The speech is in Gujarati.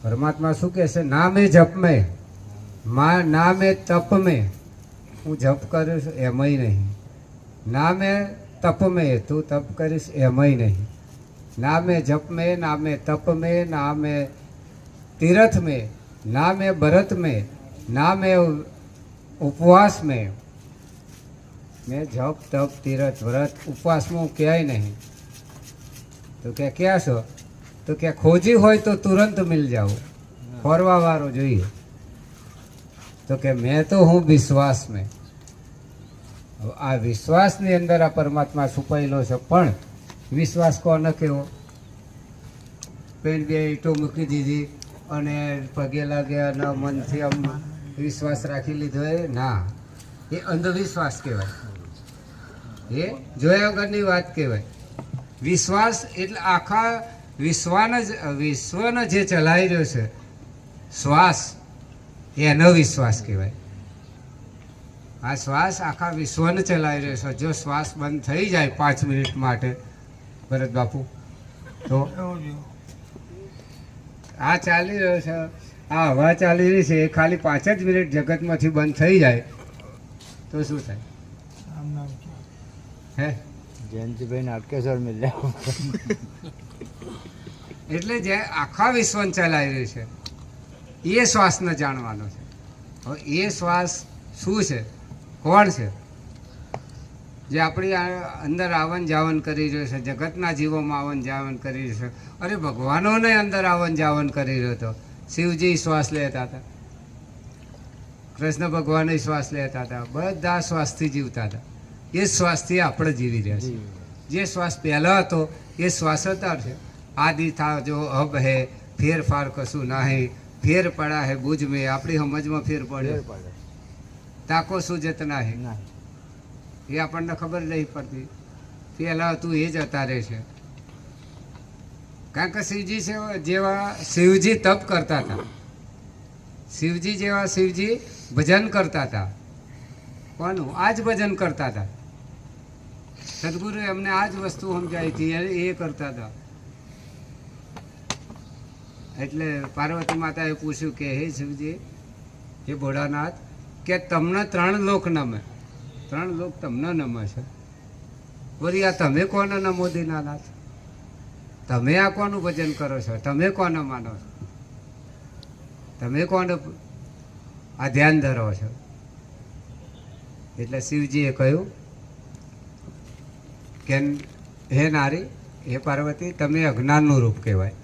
પરમાત્મા શું કહે છે? નામે જપ મેં, નામે તપ મેં, હું જપ કરું છું એમાંય નહીં. નામે તપ મેં, તું તપ કરીશ એમાંય નહીં. નામે જપ મેં, નામે તપ મેં, નામે તીર્થ મેં, નામે ભરત મેં, નામે ઉપવાસ મેં. મેં જપ તપ તીર્થ વ્રત ઉપવાસમાં ક્યાંય નહીં. તો કે ક્યાં છો? તો કે ખોજી હોય તો તુરંત મિલ જાઓ, ફરવા વાળો જોઈએ. તો કે મેં તો હું વિશ્વાસ મેં. આ વિશ્વાસની અંદર આ પરમાત્મા છુપાયેલો છે. પણ વિશ્વાસ કોને કેવો? પેન બે ઈંટો મૂકી દીધી અને પગે લાગ્યા અને મનથી આમ વિશ્વાસ રાખી લીધો, એ ના, એ અંધવિશ્વાસ કહેવાય. એ જોયા વગરની વાત કહેવાય. વિશ્વાસ એટલે આખા વિશ્વને જે ચલાવી રહ્યો છે શ્વાસ, એનો વિશ્વાસ કહેવાય. આ શ્વાસ આખા વિશ્વને ચલાવી રહ્યો છે. જો શ્વાસ બંધ થઈ જાય 5 મિનિટ માટે ભરત બાપુ, તો આ ચાલી રહ્યો છે, આ હવા ચાલી રહી છે, એ ખાલી 5 જ મિનિટ જગતમાંથી બંધ થઈ જાય તો શું થાય? હે જયંતિભાઈ નાટકેશ્વર મિલ્યા. એટલે જે આખા વિશ્વને ચલાવી રહ્યું છે એ શ્વાસને જાણવાનો છે. હવે એ શ્વાસ શું છે? કોણ છે? જે આપણી અંદર આવન જાવન કરી રહ્યો છે, જગતના જીવોમાં આવન જાવન કરી રહ્યો છે. અરે ભગવાનોને અંદર આવન જાવન કરી રહ્યો હતો. શિવજી શ્વાસ લેતા હતા, કૃષ્ણ ભગવાન શ્વાસ લેતા હતા, બધા શ્વાસથી જીવતા હતા. એ શ્વાસથી આપણે જીવી રહ્યા છીએ. જે શ્વાસ પહેલો હતો એ શ્વાસ અત્યારે છે. આદિ થા જો અબ હે, ફેરફાર કશું નહીં, ફેર પડા હે બુજ મેં. આપણી સમજમાં ફેર પડે, તાકો શું જતના હે, એ આપણને ખબર નહીં પડતી. પહેલા હતું એ જ અત્યારે છે. કારણ કે શિવજી જેવા શિવજી તપ કરતા હતા, શિવજી જેવા શિવજી ભજન કરતા હતા. કોનું? આ જ ભજન કરતા હતા. સદગુરુ એમને આ જ વસ્તુ સમજાવી હતી, એ કરતા હતા. એટલે પાર્વતી માતાએ પૂછ્યું કે હે શિવજી, હે ભોળાનાથ, કે તમને 3 લોક નમે, 3 લોક તમને નમે છે, વળી આ તમે કોને નમો દીનાનાથ? તમે આ કોનું ભજન કરો છો? તમે કોને માનો છો? તમે કોને આ ધ્યાન ધરો છો? એટલે શિવજીએ કહ્યું કે હે નારી, હે પાર્વતી, તમે અજ્ઞાનનું રૂપ કહેવાય.